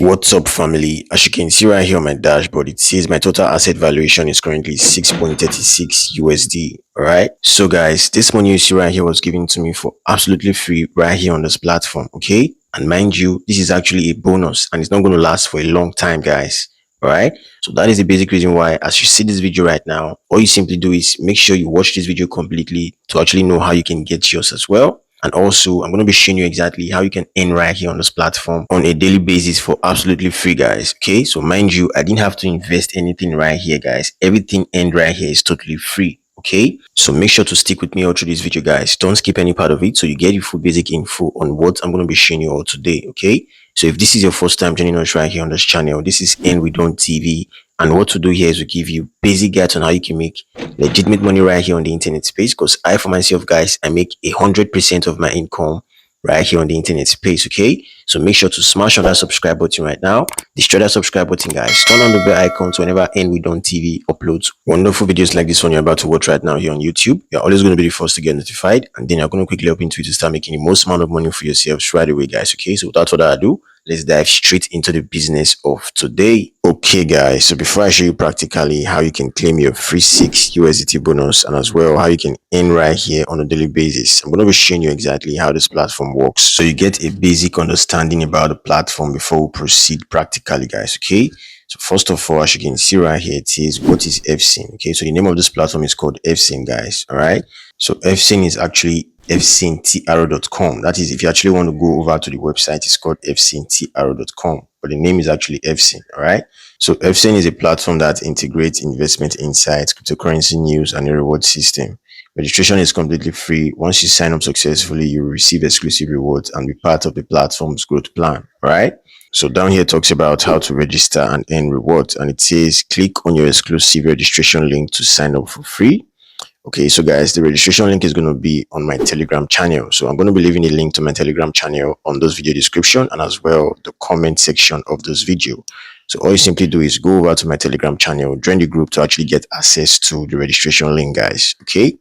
What's up, family? As you can see right here on my dashboard, it says my total asset valuation is currently 6.36 USD. All right. So guys, this money you see right here was given to me for absolutely free right here on this platform. Okay. And mind you, this is actually a bonus and it's not going to last for a long time, guys. All right. So that is the basic reason why, as you see this video right now, all you simply do is make sure you watch this video completely to actually know how you can get yours as well. And also, I'm going to be showing you exactly how you can earn right here on this platform on a daily basis for absolutely free, guys. Okay, so mind you, I didn't have to invest anything right here, guys. Everything earned right here is totally free. Okay, so make sure to stick with me all through this video, guys. Don't skip any part of it so you get your full basic info on what I'm going to be showing you all today. Okay, so if this is your first time joining us right here on this channel, this is Earn with Don TV. And what to do here is to give you basic guides on how you can make legitimate money right here on the internet space. Because I, for myself, guys, I make 100% of my income right here on the internet space. Okay, so make sure to smash on that subscribe button right now. Destroy that subscribe button, guys. Turn on the bell icon so whenever Earn with Don TV uploads wonderful videos like this one you're about to watch right now here on YouTube, you're always going to be the first to get notified, and then you're going to quickly hop into it to start making the most amount of money for yourselves right away, guys. Okay, so without further ado, let's dive straight into the business of today. Okay, guys, so before I show you practically how you can claim your free 6 USDT bonus and as well how you can earn right here on a daily basis, I'm going to be showing you exactly how this platform works so you get a basic understanding about the platform before we proceed practically, guys. Okay, so first of all, as you can see right here, it says what is Efsane. Okay, so the name of this platform is called Efsane, guys. All right, so Efsane is actually efsanetr.com. That is, if you actually want to go over to the website, it's called efsanetr.com, but the name is actually Efsane. All right, so Efsane is a platform that integrates investment insights, cryptocurrency news, and a reward system. Registration is completely free. Once you sign up successfully, you will receive exclusive rewards and be part of the platform's growth plan. All right, so down here talks about how to register and earn rewards, and it says click on your exclusive registration link to sign up for free. Okay, so guys, the registration link is going to be on my Telegram channel. So I'm going to be leaving a link to my Telegram channel on this video description and as well the comment section of this video. So all you simply do is go over to my Telegram channel, join the group to actually get access to the registration link, guys. Okay,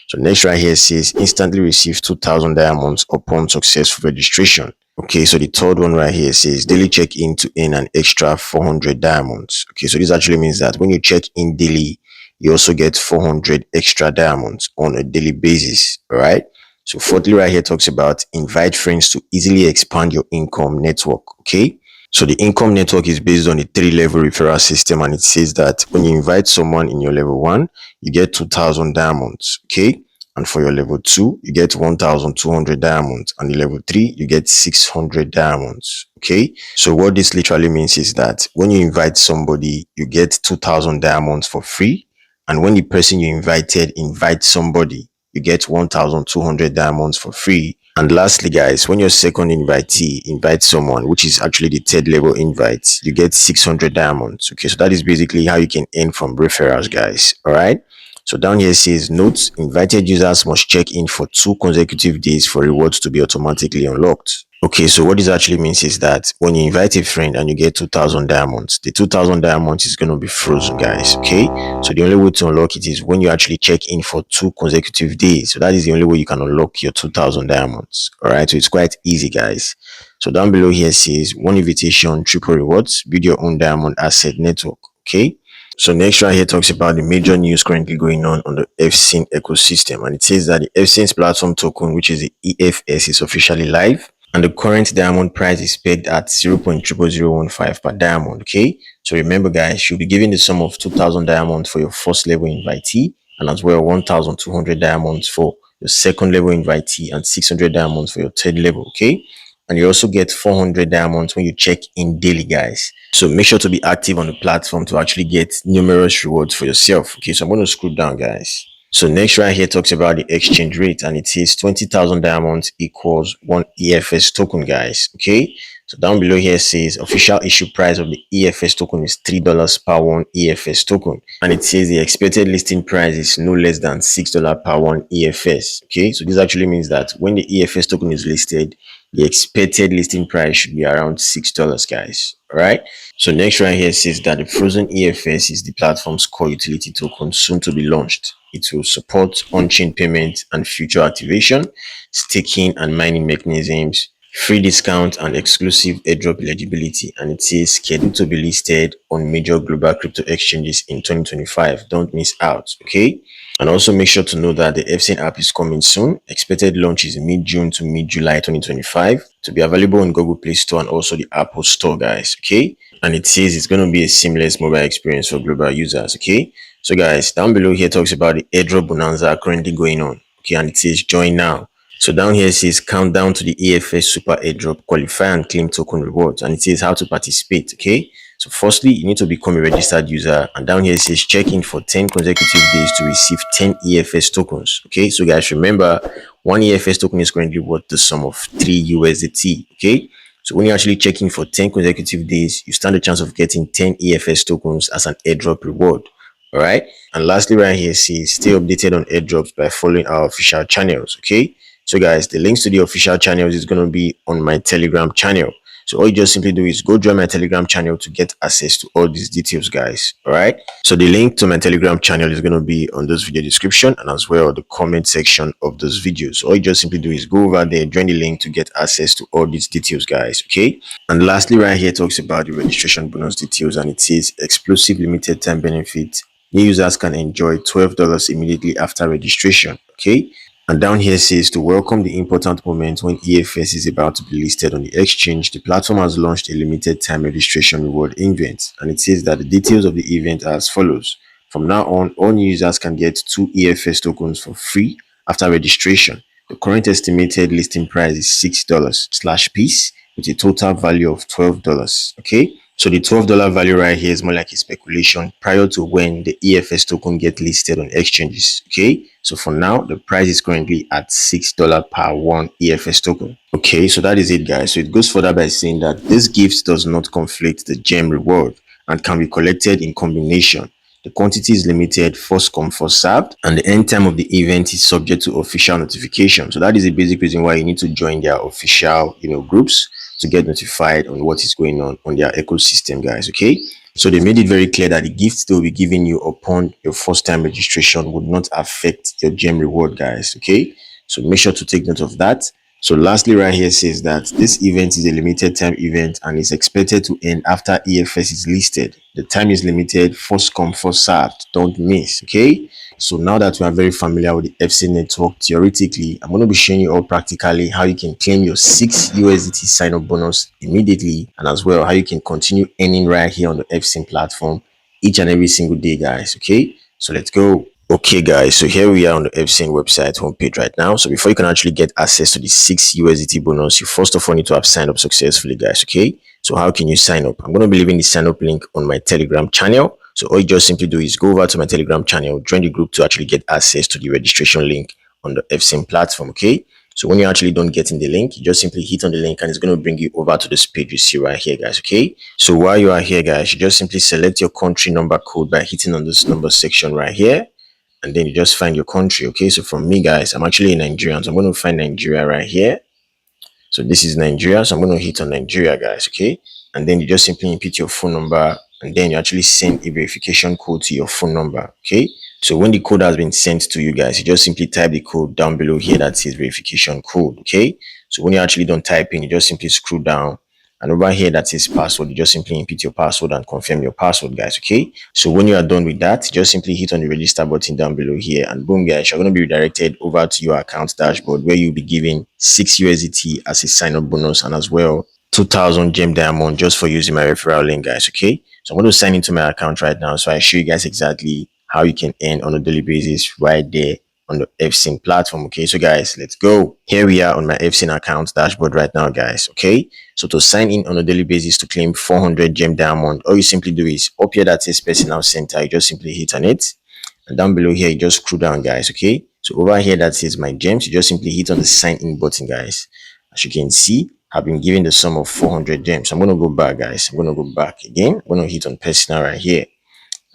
so next right here says instantly receive 2,000 diamonds upon successful registration. Okay, so the third one right here says daily check in to earn an extra 400 diamonds. Okay, so this actually means that when you check in daily, you also get 400 extra diamonds on a daily basis. All right, so fourthly right here talks about invite friends to easily expand your income network. Okay, so the income network is based on a 3-level referral system, and it says that when you invite someone in your level 1, you get 2,000 diamonds. Okay, and for your level 2, you get 1,200 diamonds, and the level 3, you get 600 diamonds. Okay, so what this literally means is that when you invite somebody, you get 2,000 diamonds for free, and when the person you invited invites somebody, you get 1,200 diamonds for free. And lastly, guys, when your second invitee invites someone, which is actually the 3rd level invite, you get 600 diamonds. Okay, so that is basically how you can earn from referrals, guys. All right, so down here says notes, invited users must check in for 2 consecutive days for rewards to be automatically unlocked. Okay, so what this actually means is that when you invite a friend and you get 2,000 diamonds, the 2,000 diamonds is going to be frozen, guys. Okay, so the only way to unlock it is when you actually check in for 2 consecutive days. So that is the only way you can unlock your 2,000 diamonds. All right, so it's quite easy, guys. So down below here says 1 invitation, triple rewards, build your own diamond asset network. Okay, so next right here talks about the major news currently going on the Efsane ecosystem, and it says that the Efsane's platform token, which is the EFS, is officially live, and the current diamond price is pegged at 0.00015 per diamond. Okay, so remember, guys, you'll be given the sum of 2,000 diamonds for your first level invitee, and as well 1,200 diamonds for your second level invitee, and 600 diamonds for your 3rd level. Okay, and you also get 400 diamonds when you check in daily, guys. So make sure to be active on the platform to actually get numerous rewards for yourself. Okay, so I'm going to scroll down, guys. So next right here talks about the exchange rate, and it says 20,000 diamonds equals 1 EFS token, guys. Okay, so down below here says official issue price of the EFS token is $3 per 1 EFS token, and it says the expected listing price is no less than $6 per 1 EFS. Okay, so this actually means that when the EFS token is listed, the expected listing price should be around $6, guys. All right, so next right here says that the frozen EFS is the platform's core utility token soon to be launched. It will support on-chain payment and future activation, staking and mining mechanisms, free discount and exclusive airdrop eligibility, and it says scheduled to be listed on major global crypto exchanges in 2025. Don't miss out. Okay, and also make sure to know that the Efsane app is coming soon. Expected launch is mid-June to mid-July 2025, to be available on Google Play Store and also the Apple Store, guys. Okay, and it says it's going to be a seamless mobile experience for global users. Okay, so guys, down below here talks about the airdrop bonanza currently going on. Okay, and it says join now. So down here it says countdown to the EFS Super Airdrop, qualify and claim token rewards, and it says how to participate. Okay, so firstly you need to become a registered user, and down here it says check in for 10 consecutive days to receive 10 EFS tokens. Okay, so guys, remember, one EFS token is currently worth the sum of 3 USDT. Okay, so when you actually check in for 10 consecutive days, you stand a chance of getting 10 EFS tokens as an airdrop reward. All right, and lastly right here says stay updated on airdrops by following our official channels. Okay, so guys, the links to the official channels is going to be on my Telegram channel. So all you just simply do is go join my Telegram channel to get access to all these details, guys. All right, so the link to my Telegram channel is going to be on this video description and as well the comment section of this video. So all you just simply do is go over there, join the link to get access to all these details, guys. Okay, and lastly right here talks about the registration bonus details, and it says explosive limited time benefit. New users can enjoy $12 immediately after registration. Okay, and down here says to welcome the important moment when EFS is about to be listed on the exchange, the platform has launched a limited time registration reward event, and it says that the details of the event are as follows. From now on, all new users can get 2 EFS tokens for free after registration. The current estimated listing price is $6 slash piece with a total value of $12. Okay, so the $12 value right here is more like a speculation prior to when the EFS token get listed on exchanges. Okay, so for now the price is currently at $6 per one EFS token. Okay, so that is it, guys. So it goes further by saying that this gift does not conflict the gem reward and can be collected in combination. The quantity is limited, first come first served, and the end time of the event is subject to official notification. So that is the basic reason why you need to join their official groups to get notified on what is going on their ecosystem, guys. Okay, so they made it very clear that the gifts they'll be giving you upon your first time registration would not affect your gem reward, guys. Okay, so make sure to take note of that. So lastly right here says that this event is a limited time event and is expected to end after EFS is listed. The time is limited, first come first served, don't miss. Okay, so now that we are very familiar with the FC network, theoretically I'm going to be showing you all practically how you can claim your 6 USDT sign up bonus immediately, and as well how you can continue earning right here on the FC platform each and every single day, guys. Okay, so let's go. Okay guys, so here we are on the Efsane website homepage right now. So before you can actually get access to the 6 USDT bonus, you first of all need to have signed up successfully, guys. Okay, so how can you sign up? I'm going to be leaving the sign up link on my Telegram channel. So all you just simply do is go over to my Telegram channel, join the group to actually get access to the registration link on the Efsane platform. Okay, so when you're actually done getting the link, you just simply hit on the link and it's going to bring you over to this page you see right here, guys. Okay, so while you are here, guys, you just simply select your country number code by hitting on this number section right here, and then you just find your country. Okay, so from me, guys, I'm actually in Nigeria, so I'm going to find Nigeria right here. So this is Nigeria, so I'm going to hit on Nigeria, guys. Okay, and then you just simply input your phone number, and then you actually send a verification code to your phone number. Okay, so when the code has been sent to you, guys, you just simply type the code down below here that says verification code. Okay, so when you actually don't type in, you just simply scroll down, and over here that says password, you just simply input your password and confirm your password, guys. Okay, so when you are done with that, just simply hit on the register button down below here, and boom, guys, you're going to be redirected over to your account dashboard where you'll be given 6 USDT as a sign up bonus, and as well 2,000 gem diamond just for using my referral link, guys. Okay, so I'm going to sign into my account right now, so I show you guys exactly how you can earn on a daily basis right there on the Efsane platform. Okay, so guys, let's go. Here we are on my Efsane account dashboard right now, guys. Okay, so to sign in on a daily basis to claim 400 gem diamond, all you simply do is up here that says personal center, you just simply hit on it, and down below here you just scroll down, guys. Okay, so over here that says my gems, you just simply hit on the sign in button, guys. As you can see, I've been given the sum of 400 gems. I'm going to go back, guys. I'm going to go back again. I'm going to hit on personal right here.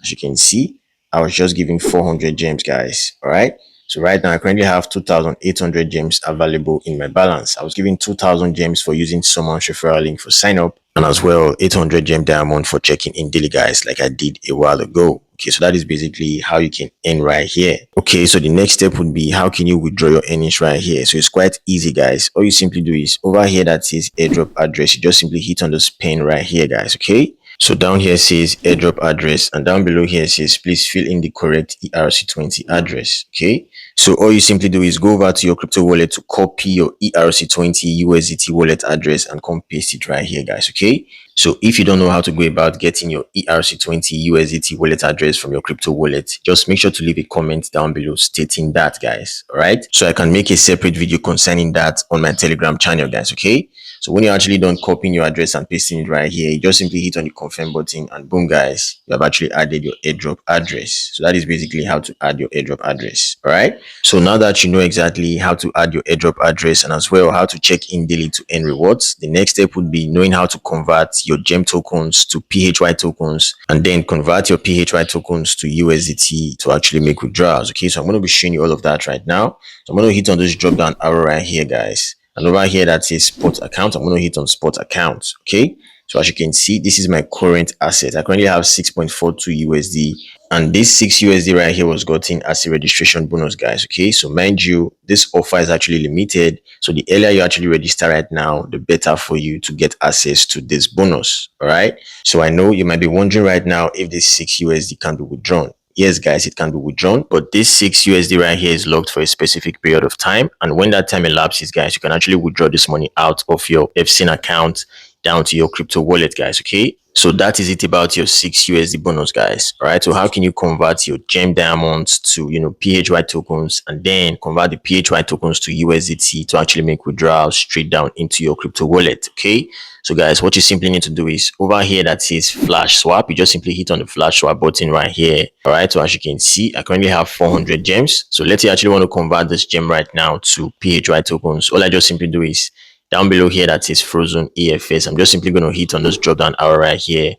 As you can see, I was just giving 400 gems, guys. All right, So right now I currently have 2,800 gems available in my balance. I was given 2,000 gems for using someone's referral link for sign up, and as well 800 gem diamond for checking in daily, guys, like I did a while ago. Okay, so that is basically how you can earn right here. Okay, so the next step would be how can you withdraw your earnings right here. So it's quite easy, guys. All you simply do is over here that says airdrop address, you just simply hit on this pen right here, guys. Okay, so down here says airdrop address, and down below here says please fill in the correct ERC20 address. Okay, so all you simply do is go over to your crypto wallet to copy your ERC20 USDT wallet address and come paste it right here, guys. Okay, so if you don't know how to go about getting your ERC20 USDT wallet address from your crypto wallet, just make sure to leave a comment down below stating that, guys. All right, so I can make a separate video concerning that on my Telegram channel, guys. Okay, so when you're actually done copying your address and pasting it right here, you just simply hit on the confirm button and boom, guys, you have actually added your airdrop address. So that is basically how to add your airdrop address. All right, so now that you know exactly how to add your airdrop address and as well how to check in daily to earn rewards, the next step would be knowing how to convert your gem tokens to PHY tokens and then convert your PHY tokens to USDT to actually make withdrawals. Okay, so I'm going to be showing you all of that right now. So I'm going to hit on this drop down arrow right here, guys, and over here that says spot account. I'm going to hit on spot account. Okay, so as you can see, this is my current asset. I currently have 6.42 USD, and this 6 USD right here was gotten as a registration bonus, guys. Okay, so mind you, this offer is actually limited, so the earlier you actually register right now, the better for you to get access to this bonus. All right, so I know you might be wondering right now if this 6 USD can be withdrawn. Yes, guys, it can be withdrawn, but this 6 USD right here is locked for a specific period of time, and when that time elapses, guys, you can actually withdraw this money out of your Efsane account down to your crypto wallet, guys. Okay, so that is it about your 6 USD bonus, guys. All right, so how can you convert your gem diamonds to PHY tokens and then convert the PHY tokens to USDT to actually make withdrawals straight down into your crypto wallet? Okay, so guys, what you simply need to do is over here that says flash swap, you just simply hit on the flash swap button right here. All right, so as you can see, I currently have 400 gems. So let's say I actually want to convert this gem right now to PHY tokens. All I just simply do is down below here that is frozen EFS, I'm just simply going to hit on this drop down arrow right here,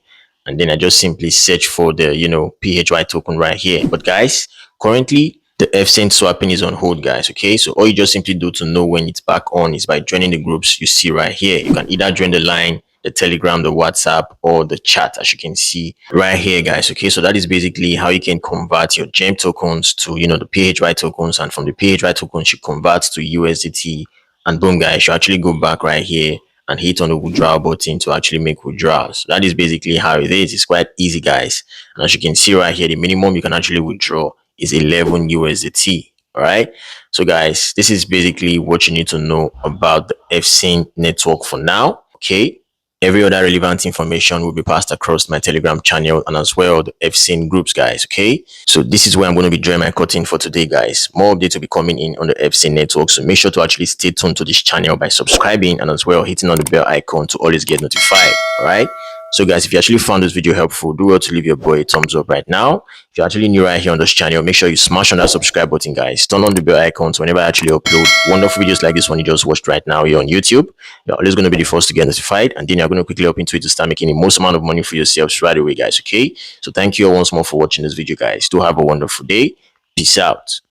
and then I just simply search for the PHY token right here. But guys, currently the Efsane swapping is on hold, guys. Okay, so all you just simply do to know when it's back on is by joining the groups you see right here. You can either join the line, the Telegram, the WhatsApp, or the chat, as you can see right here, guys. Okay, so that is basically how you can convert your gem tokens to the PHY tokens, and from the PHY tokens you convert to USDT. And boom, guys, you actually go back right here and hit on the withdrawal button to actually make withdrawals. That is basically how it is. It's quite easy, guys. And as you can see right here, the minimum you can actually withdraw is 11 USDT. All right, so guys, this is basically what you need to know about the Efsane network for now. Okay, every other relevant information will be passed across my Telegram channel and as well the Efsane groups, guys. Okay, so this is where I'm going to be drawing my curtain for today, guys. More updates will be coming in on the Efsane network, so make sure to actually stay tuned to this channel by subscribing and as well hitting on the bell icon to always get notified. All right, so guys, if you actually found this video helpful, do well to leave your boy a thumbs up right now. If you're actually new right here on this channel, make sure you smash on that subscribe button, guys. Turn on the bell icon so whenever I actually upload wonderful videos like this one you just watched right now here on YouTube, you're always going to be the first to get notified, and then you're going to quickly hop into it to start making the most amount of money for yourselves right away, guys. Okay, so thank you all once more for watching this video, guys. Do have a wonderful day. Peace out.